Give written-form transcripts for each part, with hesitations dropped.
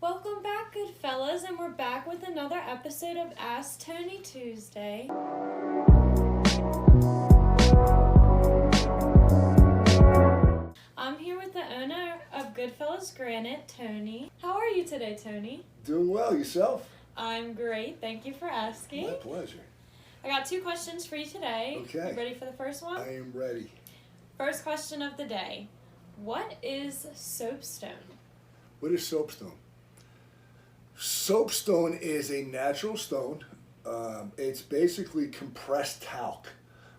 Welcome back, good fellas, and we're back with another episode of Ask Tony Tuesday. I'm here with the owner of Goodfellas Granite, Tony. How are you today, Tony? Doing well. Yourself? I'm great. Thank you for asking. My pleasure. I got 2 questions for you today. Okay. You ready for the first one? I am ready. First question of the day. What is soapstone? What is soapstone? Soapstone is a natural stone. It's basically compressed talc.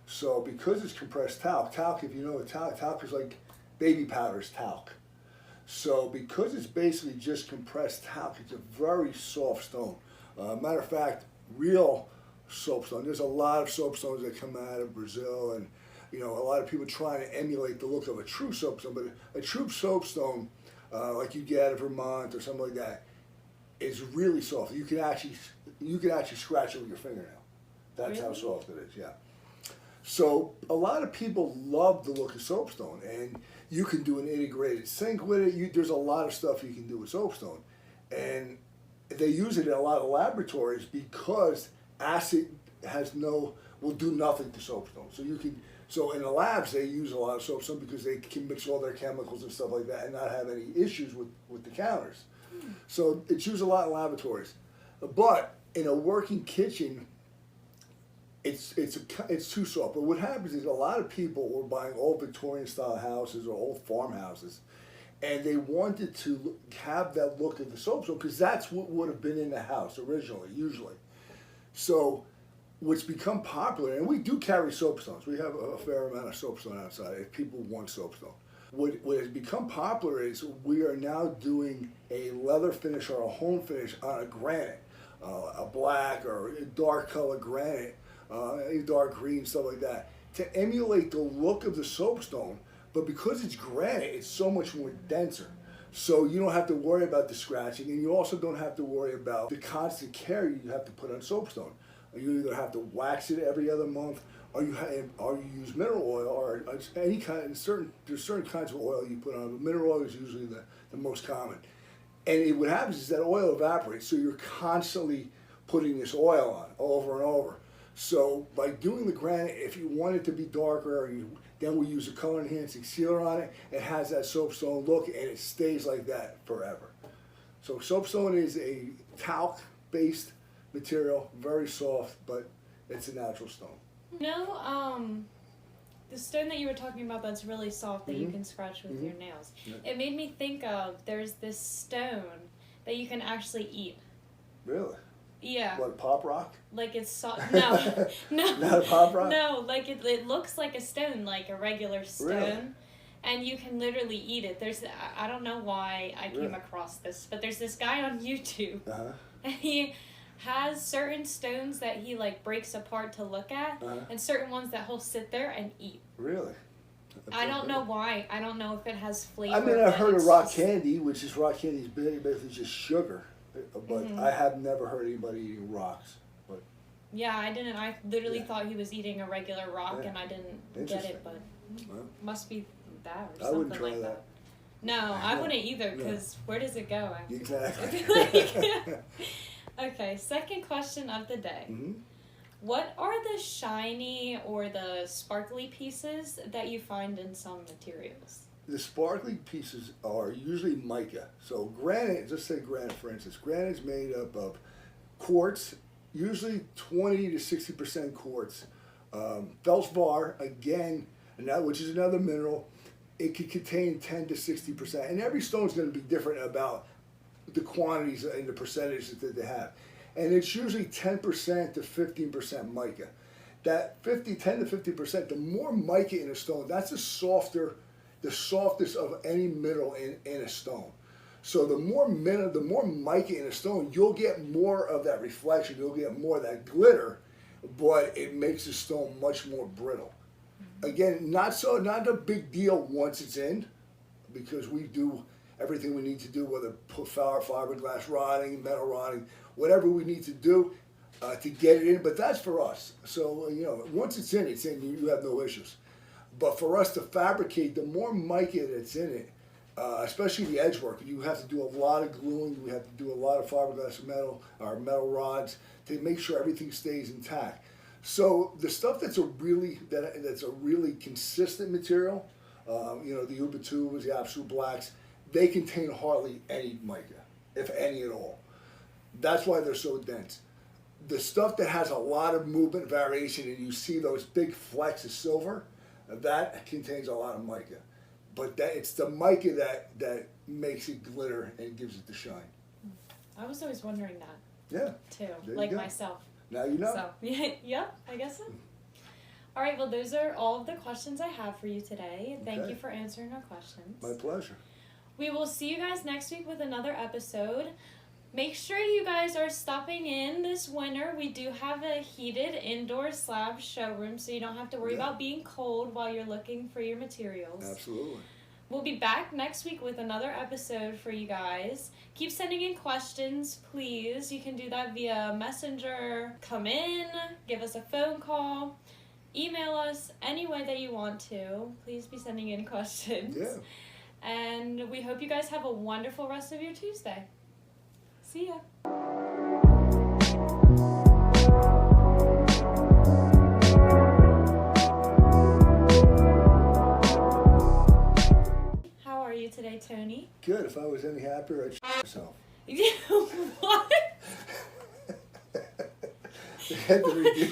So because it's compressed talc, if you know what talc is like baby powder's talc. So because it's basically just compressed talc, it's a very soft stone. Matter of fact, real soapstone, there's a lot of soapstones that come out of Brazil, and a lot of people trying to emulate the look of a true soapstone, but a true soapstone, like you get out of Vermont or something like that, is really soft. You can actually scratch it with your fingernail. That's really? How soft it is, yeah. So a lot of people love the look of soapstone, and you can do an integrated sink with it. There's a lot of stuff you can do with soapstone, and they use it in a lot of laboratories because acid will do nothing to soapstone. So in the labs they use a lot of soapstone because they can mix all their chemicals and stuff like that and not have any issues with the counters. So it's used a lot in laboratories, but in a working kitchen, it's too soft. But what happens is a lot of people were buying old Victorian style houses or old farmhouses, and they wanted to have that look of the soapstone because that's what would have been in the house originally, usually. So what's become popular, and we do carry soapstones. We have a fair amount of soapstone outside if people want soapstone. What has become popular is we are now doing a leather finish or a home finish on a granite, a black or a dark color granite, a dark green, stuff like that, to emulate the look of the soapstone. But because it's granite, it's so much more denser. So you don't have to worry about the scratching, and you also don't have to worry about the constant care you have to put on soapstone. You either have to wax it every other month, or you use mineral oil, or any kind. There's certain kinds of oil you put on. But mineral oil is usually the most common. And what happens is that oil evaporates, so you're constantly putting this oil on over and over. So by doing the granite, if you want it to be darker, then we use a color enhancing sealer on it. It has that soapstone look, and it stays like that forever. So soapstone is a talc-based material, very soft, but it's a natural stone. The stone that you were talking about that's really soft that you can scratch with your nails. Yeah. It made me think of, there's this stone that you can actually eat. Really? Yeah. What, pop rock? Like it's soft. No. No. Not a pop rock? No, like it looks like a stone, like a regular stone. Really? And you can literally eat it. I don't know why I came Really? across this, but there's this guy on YouTube. Uh-huh. And he has certain stones that he breaks apart to look at, and certain ones that he'll sit there and eat. Really? I don't know why. I don't know if it has flavor. I mean, I've heard of rock candy, which is rock candy is basically just sugar, but I have never heard anybody eating rocks. But yeah, I didn't. I literally thought he was eating a regular rock, and I didn't get it, but must be that or something wouldn't try like that. No, I wouldn't either, because where does it go? Exactly. Okay, second question of the day. What are the shiny or the sparkly pieces that you find in some materials? The sparkly pieces are usually mica. So granite, just say granite for instance. Granite is made up of quartz, usually 20 to 60% quartz. Feldspar, again, which is another mineral, it can contain 10 to 60%. And every stone is going to be different about the quantities and the percentages that they have. And it's usually 10% to 15% mica. That 10 to 50%, the more mica in a stone, that's the softest of any mineral in a stone. So the more mica in a stone, you'll get more of that reflection, you'll get more of that glitter, but it makes the stone much more brittle. Again, not a big deal once it's in, because we do everything we need to do, whether put fiberglass rotting, metal rotting, whatever we need to do to get it in. But that's for us. So, once it's in, you have no issues. But for us to fabricate, the more mica that's in it, especially the edge work. You have to do a lot of gluing. You have to do a lot of fiberglass metal or metal rods to make sure everything stays intact. So the stuff that's a really consistent material, the Uber tubes, the absolute blacks, they contain hardly any mica, if any at all. That's why they're so dense. The stuff that has a lot of movement variation and you see those big flecks of silver, that contains a lot of mica. But it's the mica that makes it glitter and gives it the shine. I was always wondering that. Yeah. Too, like myself. Now you know. So, yeah, I guess so. All right, well, those are all of the questions I have for you today. Thank you for answering our questions. My pleasure. We will see you guys next week with another episode. Make sure you guys are stopping in this winter. We do have a heated indoor slab showroom, so you don't have to worry about being cold while you're looking for your materials. Absolutely. We'll be back next week with another episode for you guys. Keep sending in questions, please. You can do that via Messenger. Come in, give us a phone call, email us any way that you want to. Please be sending in questions. Yeah. And we hope you guys have a wonderful rest of your Tuesday. See ya. How are you today, Tony? Good. If I was any happier, I'd myself. What? Had to redo.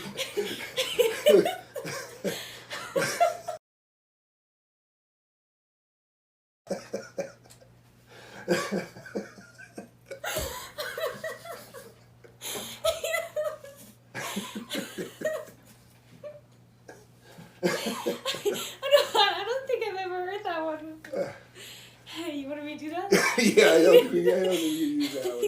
I don't think I've ever heard that one before. Hey, you want me to do that? Yeah, I don't think you use that one.